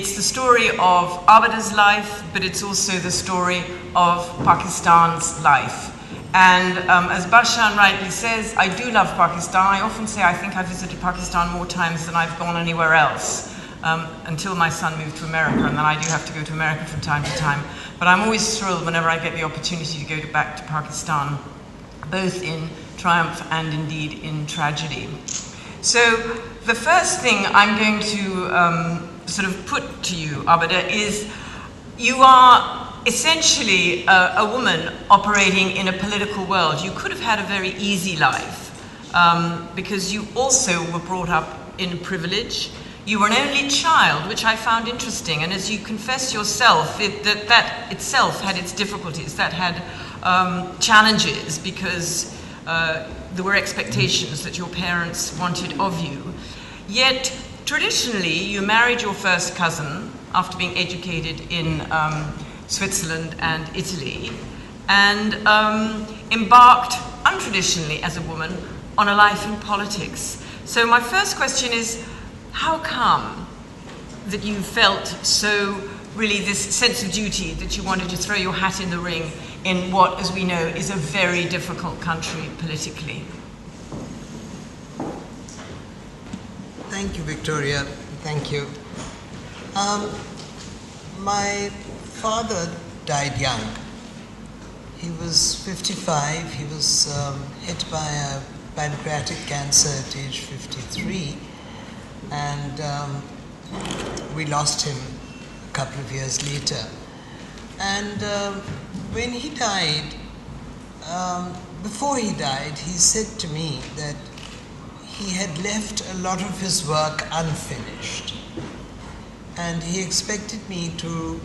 It's the story of Abida's life, but it's also the story of Pakistan's life. And as Barshan rightly says, I do love Pakistan. I often say I think I visited Pakistan more times than I've gone anywhere else, until my son moved to America, and then I do have to go to America from time to time. But I'm always thrilled whenever I get the opportunity to go back to Pakistan, both in triumph and indeed in tragedy. So the first thing I'm going to sort of put to you, Abida, is you are essentially a woman operating in a political world. You could have had a very easy life because you also were brought up in privilege. You were an only child, which I found interesting, and as you confess yourself, that itself had its difficulties, that had challenges, because there were expectations that your parents wanted of you. Yet, traditionally, you married your first cousin after being educated in Switzerland and Italy, and embarked untraditionally as a woman on a life in politics. So my first question is, how come that you felt so really this sense of duty that you wanted to throw your hat in the ring in what, as we know, is a very difficult country politically? Thank you, Victoria. Thank you. My father died young. He was 55. He was hit by a pancreatic cancer at age 53. And we lost him a couple of years later. And when he died, before he died, he said to me that he had left a lot of his work unfinished. And he expected me to,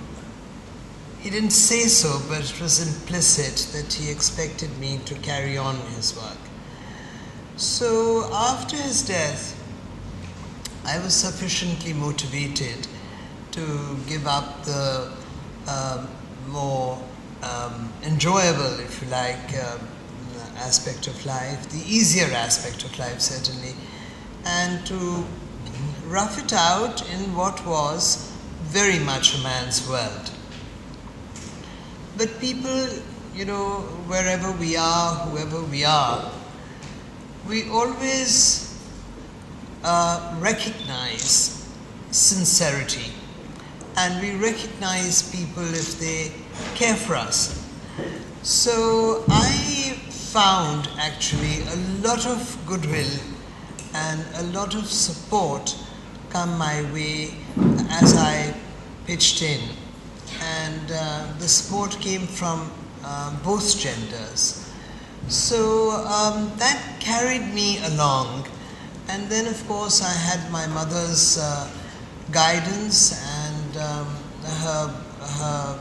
he didn't say so, but it was implicit that he expected me to carry on his work. So after his death, I was sufficiently motivated to give up the more enjoyable, if you like, aspect of life, the easier aspect of life certainly, and to rough it out in what was very much a man's world. But people, you know, wherever we are, whoever we are, we always recognize sincerity, and we recognize people if they care for us. So I found actually a lot of goodwill and a lot of support come my way as I pitched in, and the support came from both genders. So that carried me along. And then, of course, I had my mother's guidance, and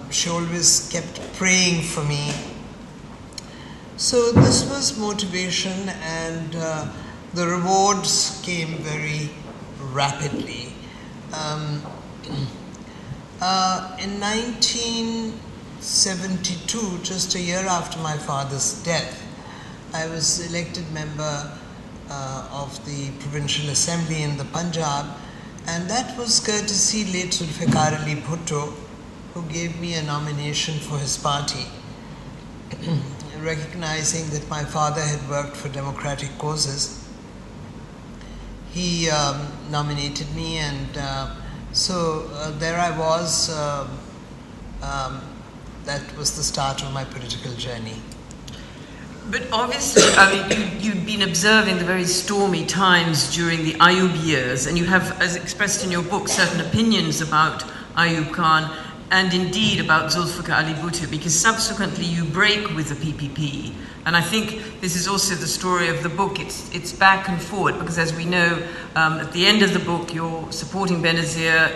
she always kept praying for me. So this was motivation, and the rewards came very rapidly. In 1972, just a year after my father's death, I was elected member of the Provincial Assembly in the Punjab, and that was courtesy late Zulfikar Ali Bhutto, who gave me a nomination for his party, recognizing that my father had worked for democratic causes. He nominated me, and so there I was. That was the start of my political journey. But obviously, I mean, you've been observing the very stormy times during the Ayub years, and you have, as expressed in your book, certain opinions about Ayub Khan and indeed about Zulfikar Ali Bhutto, because subsequently you break with the PPP. And I think this is also the story of the book. It's back and forward, because as we know, at the end of the book, you're supporting Benazir,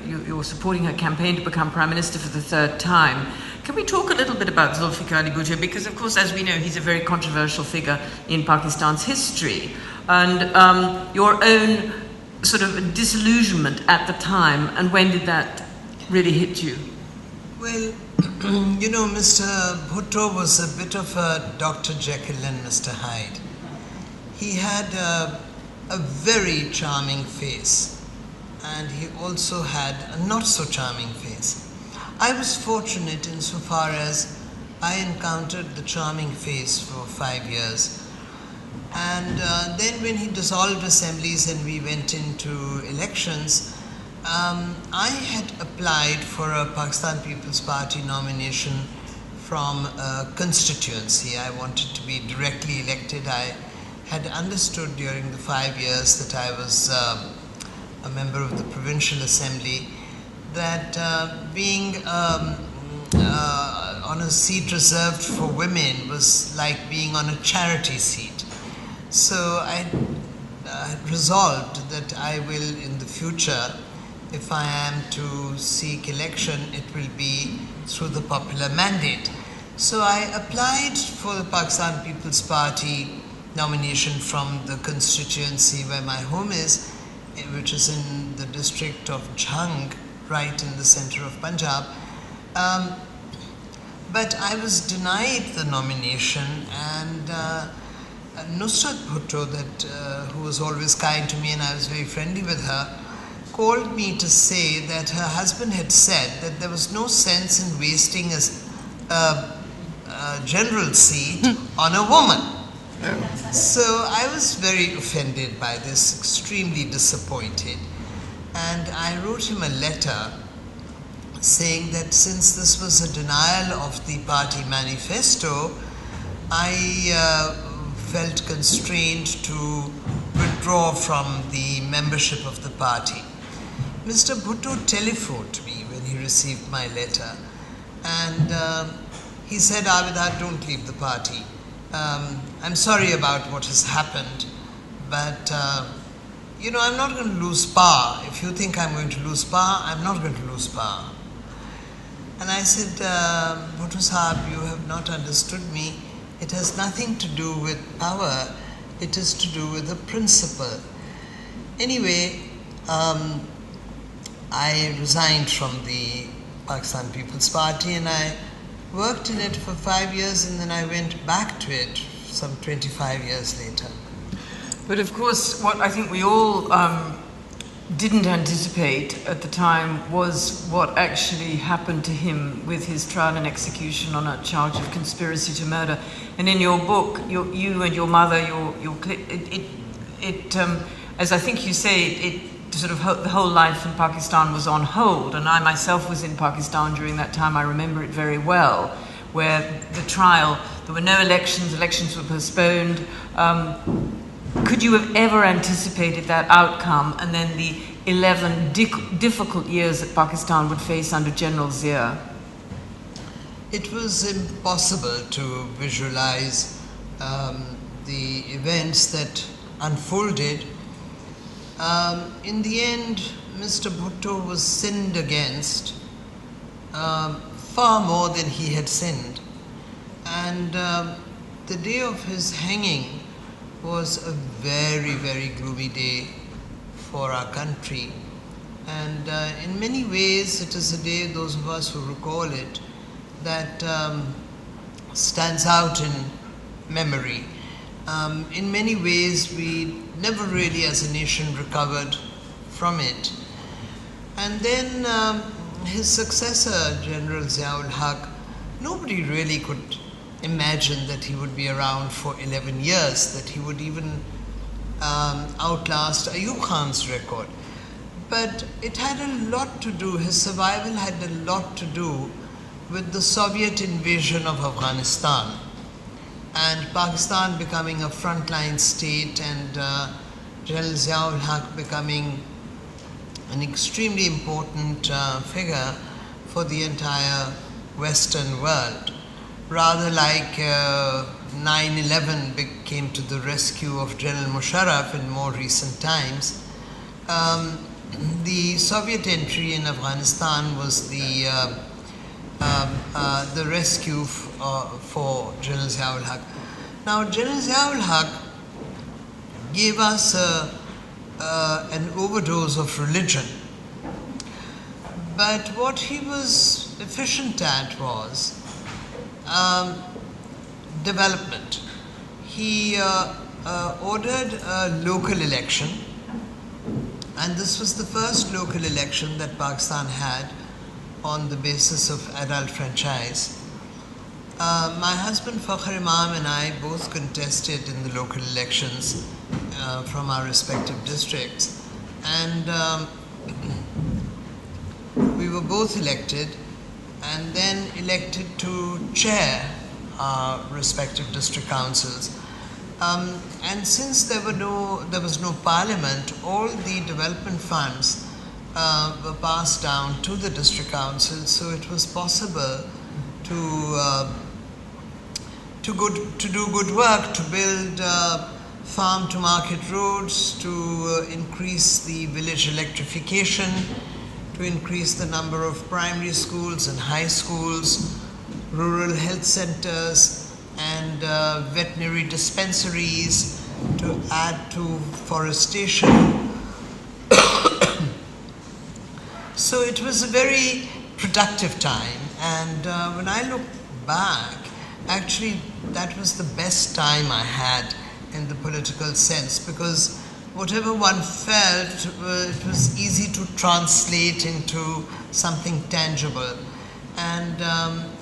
you're supporting her campaign to become Prime Minister for the third time. Can we talk a little bit about Zulfikar Ali Bhutto? Because, of course, as we know, he's a very controversial figure in Pakistan's history. And your own sort of disillusionment at the time, and when did that really hit you? Well, you know, Mr. Bhutto was a bit of a Dr. Jekyll and Mr. Hyde. He had a very charming face, and he also had a not so charming face. I was fortunate insofar as I encountered the charming face for 5 years. And then when he dissolved assemblies and we went into elections, I had applied for a Pakistan People's Party nomination from a constituency. I wanted to be directly elected. I had understood during the 5 years that I was a member of the Provincial Assembly that being on a seat reserved for women was like being on a charity seat. So I resolved that I will in the future, if I am to seek election, it will be through the popular mandate. So I applied for the Pakistan People's Party nomination from the constituency where my home is, which is in the district of Jhang, right in the center of Punjab. But I was denied the nomination, and Nusrat Bhutto, who was always kind to me and I was very friendly with her, called me to say that her husband had said that there was no sense in wasting a general seat on a woman. So I was very offended by this, extremely disappointed. And I wrote him a letter saying that since this was a denial of the party manifesto, I felt constrained to withdraw from the membership of the party. Mr. Bhutto telephoned me when he received my letter, and he said, Abida, don't leave the party. I'm sorry about what has happened, but I'm not going to lose power. If you think I'm going to lose power, I'm not going to lose power. And I said, Bhutto Sahab, you have not understood me. It has nothing to do with power. It is to do with a principle. Anyway, I resigned from the Pakistan People's Party and I worked in it for 5 years, and then I went back to it some 25 years later. But of course, what I think we all didn't anticipate at the time was what actually happened to him with his trial and execution on a charge of conspiracy to murder. And in your book, you and your mother, as I think you say, it sort of the whole life in Pakistan was on hold. And I myself was in Pakistan during that time. I remember it very well, where the trial, there were no elections, elections were postponed. Could you have ever anticipated that outcome, and then the 11 difficult years that Pakistan would face under General Zia? It was impossible to visualize the events that unfolded. In the end, Mr. Bhutto was sinned against far more than he had sinned. And the day of his hanging was a very, very gloomy day for our country. And in many ways, it is a day, those of us who recall it, that stands out in memory. In many ways, we never really as a nation recovered from it. And then his successor, General Ziaul Haq, nobody really could imagine that he would be around for 11 years, that he would even outlast Ayub Khan's record. But it had a lot to do, his survival had a lot to do with the Soviet invasion of Afghanistan and Pakistan becoming a frontline state, and General Ziaul Haq becoming an extremely important figure for the entire Western world. Rather like 9/11 came to the rescue of General Musharraf in more recent times, the Soviet entry in Afghanistan was the rescue for General Ziaul Haq. Now, General Ziaul Haq gave us an overdose of religion, but what he was efficient at was development. He ordered a local election And this was the first local election that Pakistan had on the basis of adult franchise. My husband Fakhr Imam and I both contested in the local elections from our respective districts, and we were both elected and then elected to chair our respective district councils. And since there was no parliament, all the development funds were passed down to the district councils, so it was possible to do good work, to build farm to market roads, to increase the village electrification, to increase the number of primary schools and high schools, rural health centers, and veterinary dispensaries, to add to forestation. So it was a very productive time, and when I look back, actually that was the best time I had in the political sense, because whatever one felt, it was easy to translate into something tangible. And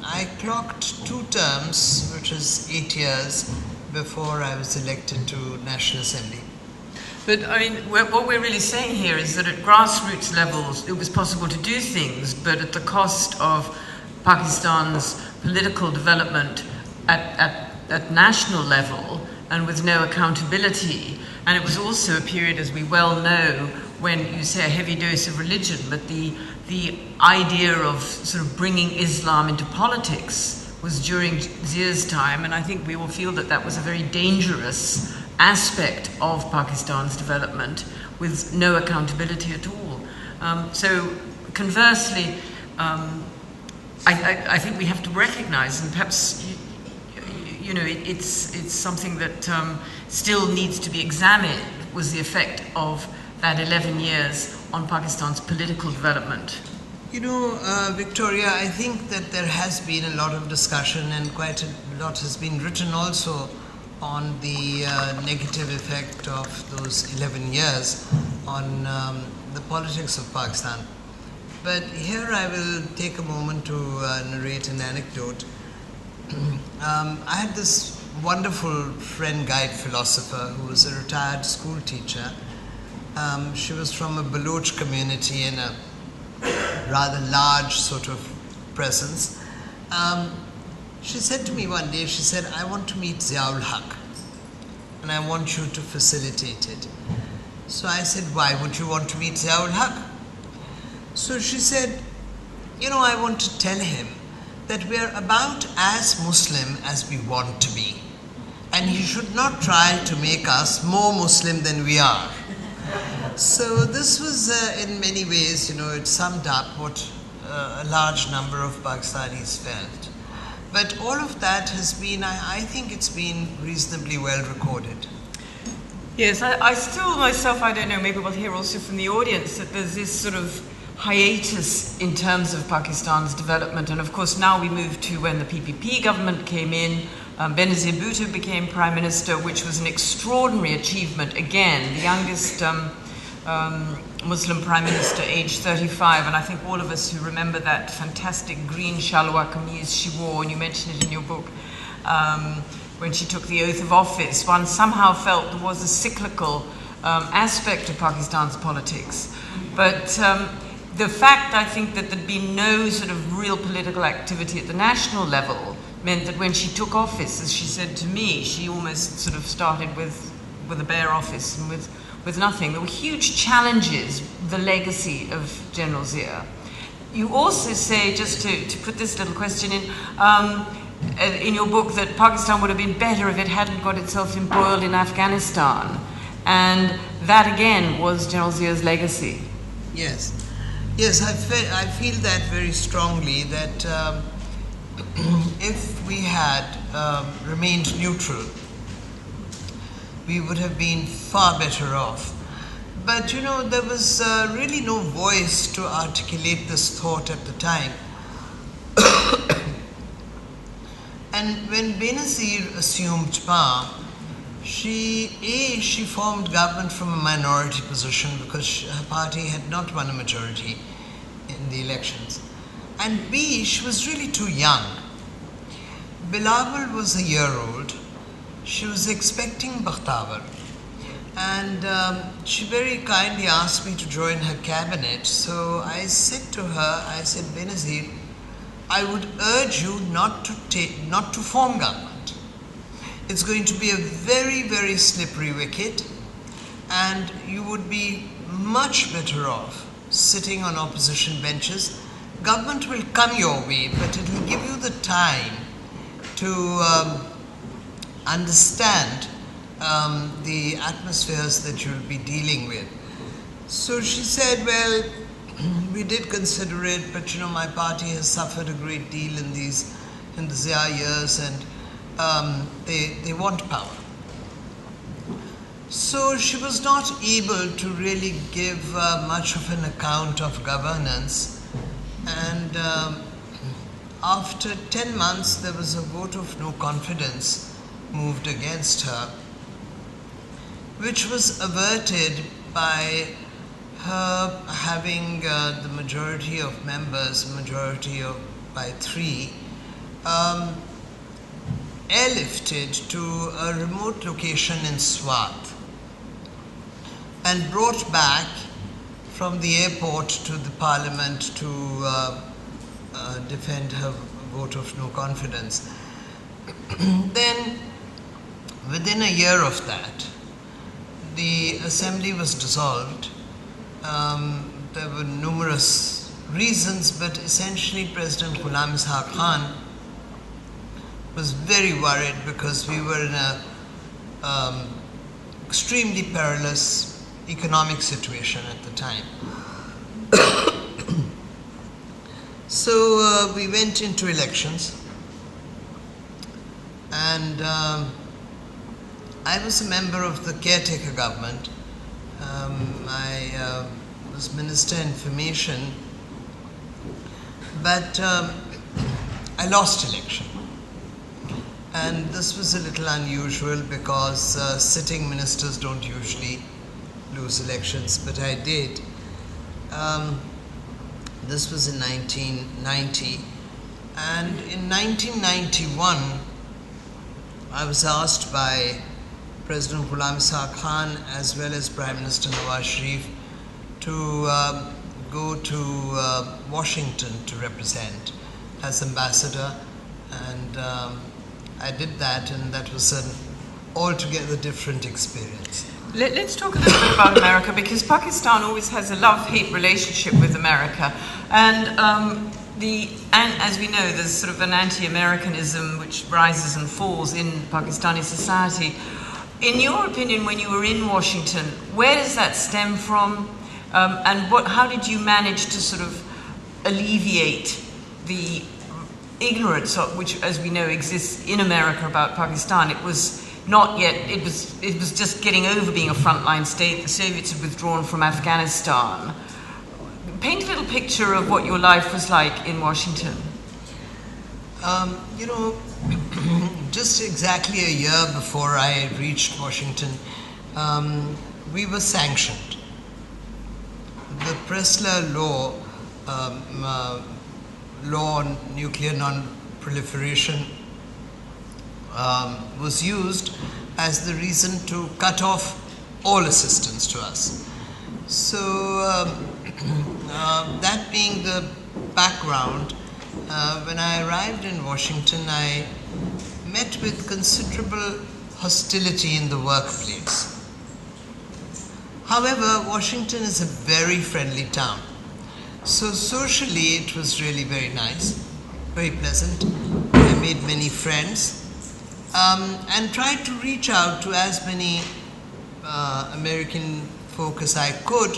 I clocked 2 terms, which is 8 years, before I was elected to National Assembly. But I mean, what we're really saying here is that at grassroots levels, it was possible to do things, but at the cost of Pakistan's political development at national level, and with no accountability. And it was also a period, as we well know, when you say a heavy dose of religion, but the idea of sort of bringing Islam into politics was during Zia's time, and I think we all feel that that was a very dangerous aspect of Pakistan's development, with no accountability at all. So conversely, I think we have to recognize, and perhaps it's something that still needs to be examined, was the effect of that 11 years on Pakistan's political development. Victoria, I think that there has been a lot of discussion, and quite a lot has been written also on the negative effect of those 11 years on the politics of Pakistan. But here I will take a moment to narrate an anecdote. I had this wonderful friend, guide, philosopher who was a retired school teacher. She was from a Baloch community in a rather large sort of presence. She said to me one day, she said, "I want to meet Ziaul Haq and I want you to facilitate it." So I said, "Why would you want to meet Ziaul Haq?" So she said, "I want to tell him that we are about as Muslim as we want to be, and he should not try to make us more Muslim than we are." So this was, in many ways, it summed up what a large number of Pakistanis felt. But all of that has been, I think it's been reasonably well recorded. Yes, I still myself, I don't know, maybe we'll hear also from the audience that there's this sort of hiatus in terms of Pakistan's development. And of course now we move to when the PPP government came in, Benazir Bhutto became Prime Minister, which was an extraordinary achievement. Again, the youngest Muslim Prime Minister, aged 35, and I think all of us who remember that fantastic green shalwar kameez she wore, and you mentioned it in your book, when she took the oath of office, one somehow felt there was a cyclical aspect to Pakistan's politics. But the fact, I think, that there'd been no sort of real political activity at the national level meant that when she took office, as she said to me, she almost sort of started with a bare office and with nothing. There were huge challenges, the legacy of General Zia. You also say, just to put this little question in your book, that Pakistan would have been better if it hadn't got itself embroiled in Afghanistan. And that again was General Zia's legacy. Yes. Yes, I feel that very strongly, that if we had remained neutral, we would have been far better off. But there was really no voice to articulate this thought at the time. And when Benazir assumed power, She formed government from a minority position because her party had not won a majority in the elections. And B, she was really too young. Bilawal was a year old. She was expecting Bakhtawar. And she very kindly asked me to join her cabinet. So I said to her, I said, Benazir, I would urge you not to form government. It's going to be a very, very slippery wicket, and you would be much better off sitting on opposition benches. Government will come your way, but it will give you the time to understand the atmospheres that you'll be dealing with. So she said, well, we did consider it, but my party has suffered a great deal in the Zia years, and they want power. So she was not able to really give much of an account of governance. And after 10 months, there was a vote of no confidence moved against her, which was averted by her having the majority of members, by 3, airlifted to a remote location in Swat and brought back from the airport to the parliament to defend her vote of no confidence. Then, within a year of that, the assembly was dissolved. There were numerous reasons, but essentially President Ghulam Ishaq Khan was very worried because we were in a extremely perilous economic situation at the time. So we went into elections, and I was a member of the caretaker government. I was Minister Information, but I lost election. And this was a little unusual because sitting ministers don't usually lose elections, but I did. This was in 1990. And in 1991, I was asked by President Ghulam Ishaq Khan as well as Prime Minister Nawaz Sharif to go to Washington to represent as ambassador, and I did that, and that was an altogether different experience. Let's talk a little bit about America, because Pakistan always has a love-hate relationship with America, and as we know, there's sort of an anti-Americanism which rises and falls in Pakistani society. In your opinion, when you were in Washington, where does that stem from, and how did you manage to sort of alleviate the ignorance which, as we know, exists in America about Pakistan? It was not yet, it was just getting over being a frontline state. The Soviets had withdrawn from Afghanistan. Paint a little picture of what your life was like in Washington. Just exactly a year before I reached Washington, we were sanctioned. The Pressler law, law on nuclear non-proliferation, was used as the reason to cut off all assistance to us. So that being the background, when I arrived in Washington, I met with considerable hostility in the workplace. However, Washington is a very friendly town. So socially, it was really very nice, very pleasant. I made many friends and tried to reach out to as many American folk as I could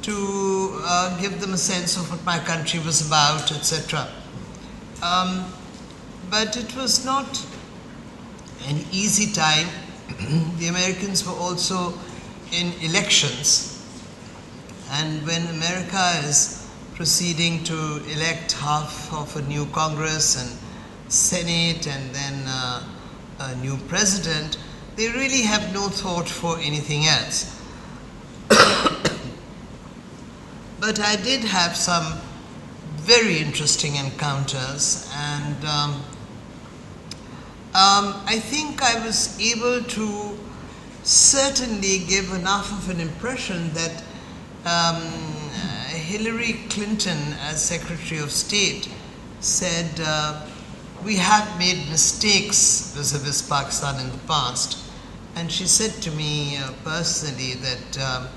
to give them a sense of what my country was about, etc. But it was not an easy time. The Americans were also in elections, and when America is proceeding to elect half of a new Congress and Senate and then a new president, they really have no thought for anything else. But I did have some very interesting encounters, and I think I was able to certainly give enough of an impression that Hillary Clinton, as Secretary of State, said, we have made mistakes vis-a-vis Pakistan in the past. And she said to me personally that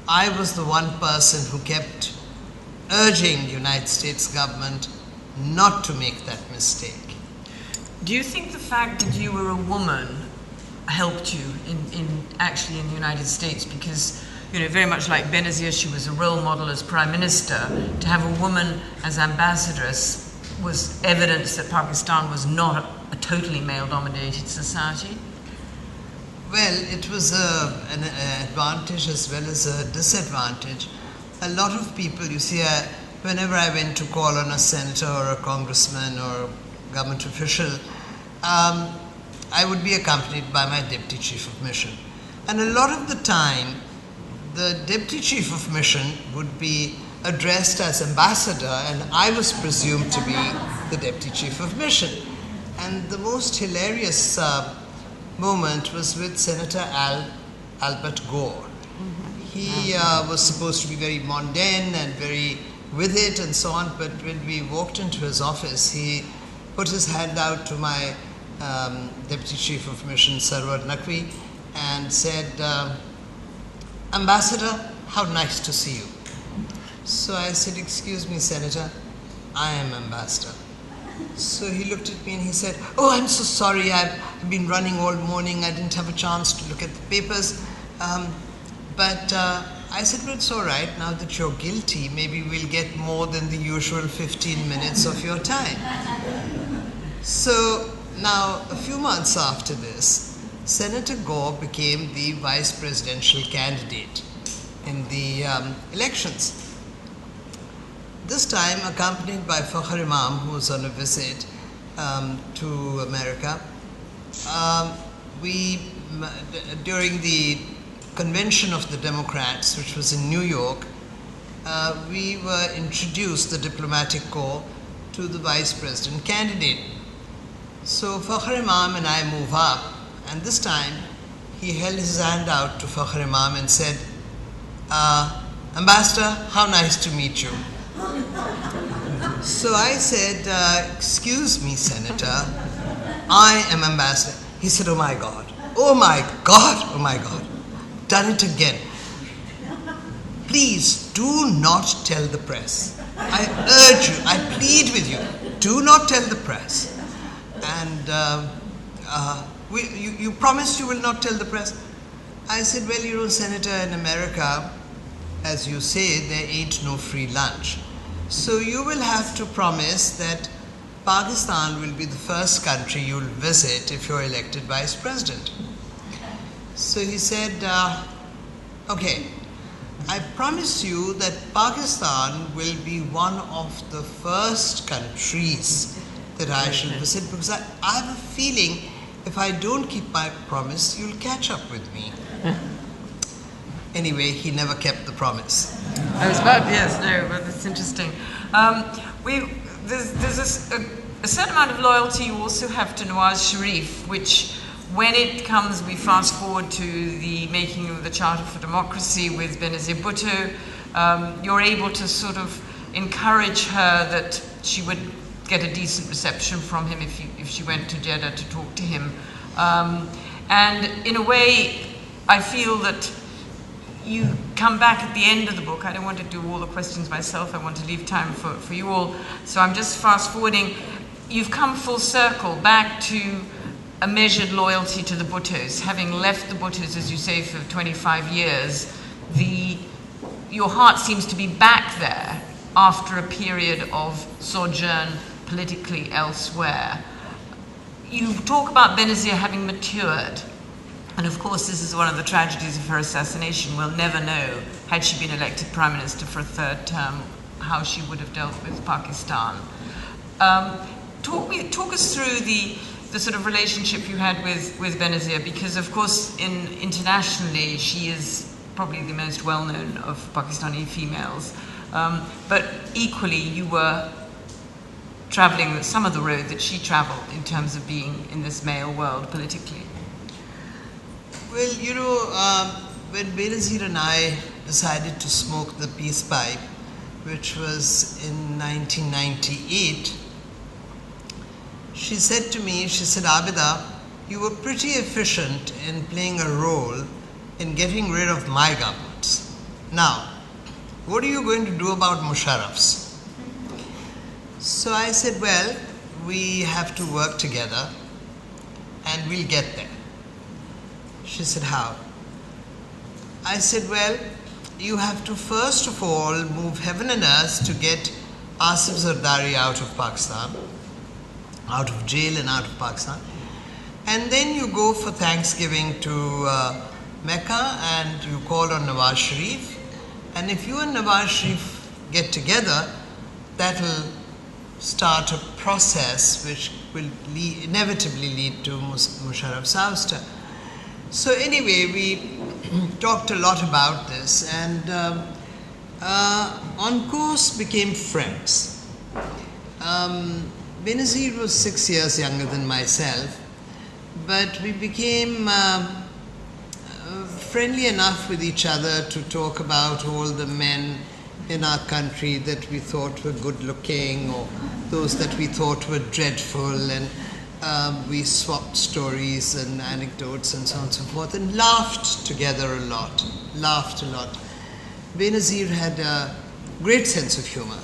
I was the one person who kept urging the United States government not to make that mistake. Do you think the fact that you were a woman helped you actually in the United States? Because, you know, very much like Benazir, she was a role model as Prime Minister. To have a woman as ambassadress was evidence that Pakistan was not a totally male-dominated society. Well, it was an advantage as well as a disadvantage. A lot of people, you see, whenever I went to call on a senator or a congressman or a government official, I would be accompanied by my Deputy Chief of Mission. And a lot of the time, the Deputy Chief of Mission would be addressed as ambassador, and I was presumed to be the Deputy Chief of Mission. And the most hilarious moment was with Senator Albert Gore. He was supposed to be very mondaine and very with it and so on, but when we walked into his office, he put his hand out to my Deputy Chief of Mission, Sarwar Naqvi, and said, Ambassador, how nice to see you. So I said, excuse me, Senator, I am Ambassador. So he looked at me and he said, oh, I'm so sorry, I've been running all morning, I didn't have a chance to look at the papers. But I said, well, it's all right, now that you're guilty, maybe we'll get more than the usual 15 minutes of your time. So now, a few months after this, Senator Gore became the vice presidential candidate in the elections. This time accompanied by Fakhr Imam, who was on a visit to America. During the convention of the Democrats, which was in New York, we were introduced, the diplomatic corps, to the vice president candidate. So Fakhr Imam and I move up, and this time he held his hand out to Fakhr Imam and said, Ambassador, how nice to meet you. So I said, excuse me, Senator, I am Ambassador. He said, oh my God, oh my God, oh my God, done it again. Please do not tell the press. I urge you, I plead with you, do not tell the press. And you promise you will not tell the press? I said, well, you know, Senator, in America, as you say, there ain't no free lunch. So you will have to promise that Pakistan will be the first country you'll visit if you're elected vice president. So he said, okay, I promise you that Pakistan will be one of the first countries that I shall visit, because I have a feeling if I don't keep my promise, you'll catch up with me. Anyway, he never kept the promise. I was about, yes, no, but that's interesting. There's a certain amount of loyalty you also have to Nawaz Sharif, which when it comes, we fast forward to the making of the Charter for Democracy with Benazir Bhutto, you're able to sort of encourage her that she would get a decent reception from him if she went to Jeddah to talk to him. And in a way, I feel that you come back at the end of the book. I don't want to do all the questions myself. I want to leave time for you all. So I'm just fast forwarding. You've come full circle back to a measured loyalty to the Bhuttos. Having left the Bhuttos, as you say, for 25 years, your heart seems to be back there after a period of sojourn politically elsewhere. You talk about Benazir having matured. And of course, this is one of the tragedies of her assassination. We'll never know, had she been elected Prime Minister for a third term, how she would have dealt with Pakistan. Talk us through the sort of relationship you had with Benazir, because of course internationally she is probably the most well-known of Pakistani females, but equally you were traveling some of the road that she traveled in terms of being in this male world politically. Well, you know, when Benazir and I decided to smoke the peace pipe, which was in 1998, she said to me, she said, Abida, you were pretty efficient in playing a role in getting rid of my governments. Now, what are you going to do about Musharraf's? So I said, well, we have to work together and we'll get there. She said, how? I said, well, you have to first of all move heaven and earth to get Asif Zardari out of Pakistan, out of jail and out of Pakistan. And then you go for Thanksgiving to Mecca and you call on Nawaz Sharif. And if you and Nawaz Sharif get together, that will start a process which will inevitably lead to Musharraf's ouster. So anyway, we talked a lot about this and on course became friends. Benazir was 6 years younger than myself, but we became friendly enough with each other to talk about all the men in our country that we thought were good looking or those that we thought were dreadful, and we swapped stories and anecdotes and so on and so forth and laughed together a lot, Benazir had a great sense of humor.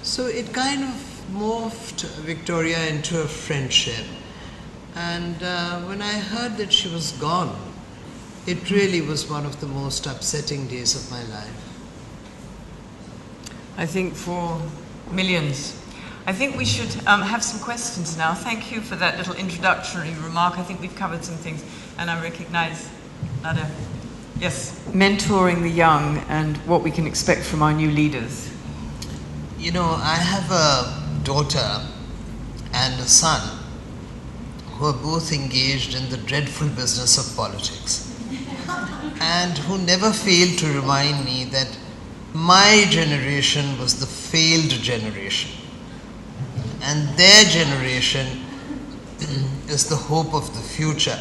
So it kind of morphed Victoria into a friendship. And when I heard that she was gone, it really was one of the most upsetting days of my life. I think for millions. I think we should have some questions now. Thank you for that little introductory remark. I think we've covered some things, and I recognize Nada. Yes, mentoring the young and what we can expect from our new leaders. You know, I have a daughter and a son who are both engaged in the dreadful business of politics and who never fail to remind me that my generation was the failed generation and their generation is the hope of the future.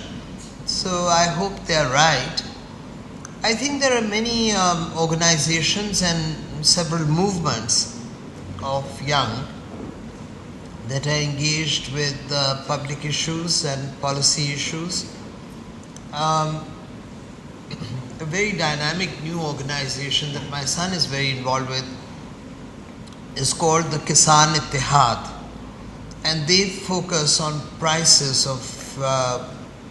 So I hope they're right. I think there are many organizations and several movements of young that are engaged with public issues and policy issues. A very dynamic new organization that my son is very involved with is called the Kisan Ittihad, and they focus on prices of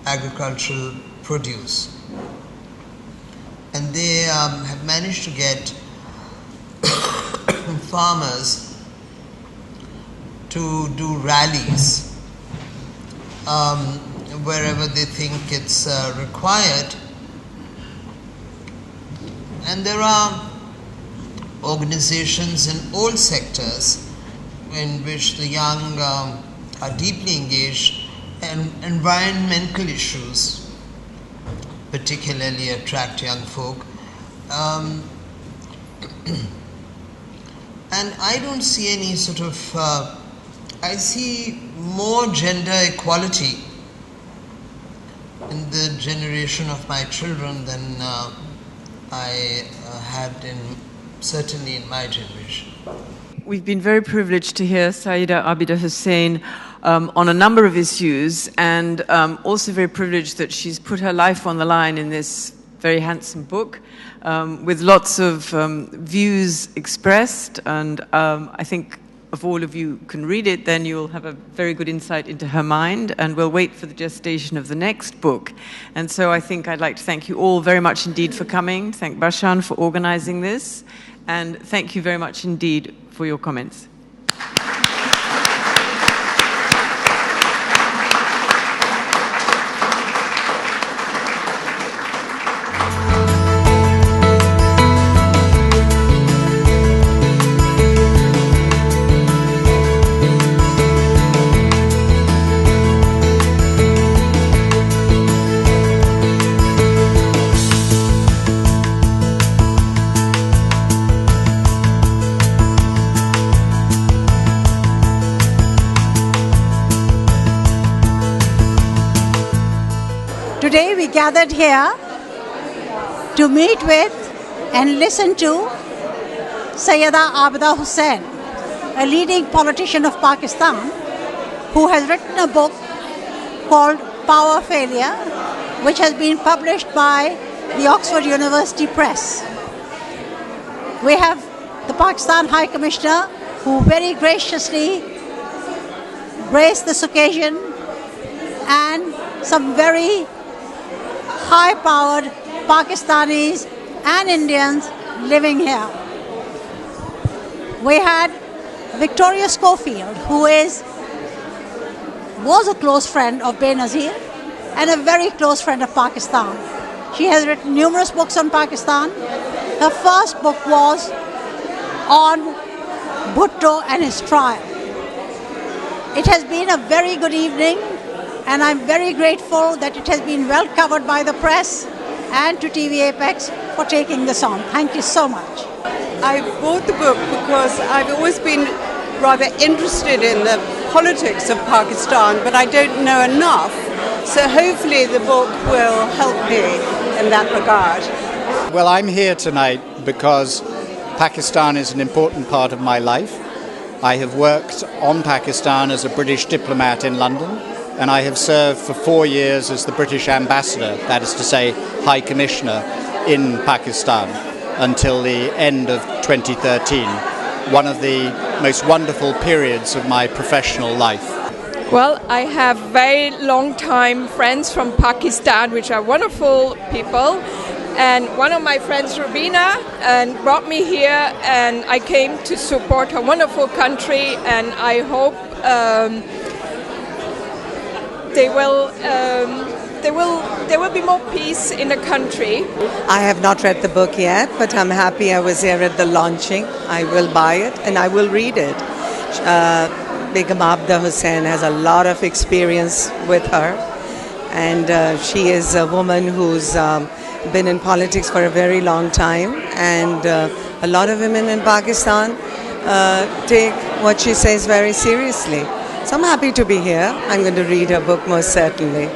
agricultural produce. And they have managed to get farmers to do rallies wherever they think it's required. And there are organizations in all sectors in which the young are deeply engaged, and environmental issues particularly attract young folk. And I don't see any sort of, I see more gender equality in the generation of my children than I had certainly in my generation. We've been very privileged to hear Syeda Abida Hussain on a number of issues, and also very privileged that she's put her life on the line in this very handsome book with lots of views expressed, and I think if all of you can read it, then you'll have a very good insight into her mind, and we'll wait for the gestation of the next book. And so I think I'd like to thank you all very much indeed for coming, thank Bashan for organizing this, and thank you very much indeed for your comments. Today we gathered here to meet with and listen to Syeda Abida Hussain, a leading politician of Pakistan, who has written a book called Power Failure, which has been published by the Oxford University Press. We have the Pakistan High Commissioner, who very graciously graced this occasion, and some very high-powered Pakistanis and Indians living here. We had Victoria Schofield, who was a close friend of Benazir and a very close friend of Pakistan. She has written numerous books on Pakistan. Her first book was on Bhutto and his trial. It has been a very good evening, and I'm very grateful that it has been well covered by the press and to TVapex for taking this on. Thank you so much. I bought the book because I've always been rather interested in the politics of Pakistan, but I don't know enough. So hopefully the book will help me in that regard. Well, I'm here tonight because Pakistan is an important part of my life. I have worked on Pakistan as a British diplomat in London, and I have served for 4 years as the British ambassador, that is to say, High Commissioner in Pakistan, until the end of 2013, one of the most wonderful periods of my professional life. Well, I have very long time friends from Pakistan, which are wonderful people. And one of my friends, Rubina, brought me here, and I came to support a wonderful country, and I hope there will be more peace in the country. I have not read the book yet, but I'm happy I was here at the launching. I will buy it and I will read it. Begum Abida Hussain has a lot of experience with her, and she is a woman who's been in politics for a very long time, and a lot of women in Pakistan take what she says very seriously. So I'm happy to be here. I'm going to read her book most certainly.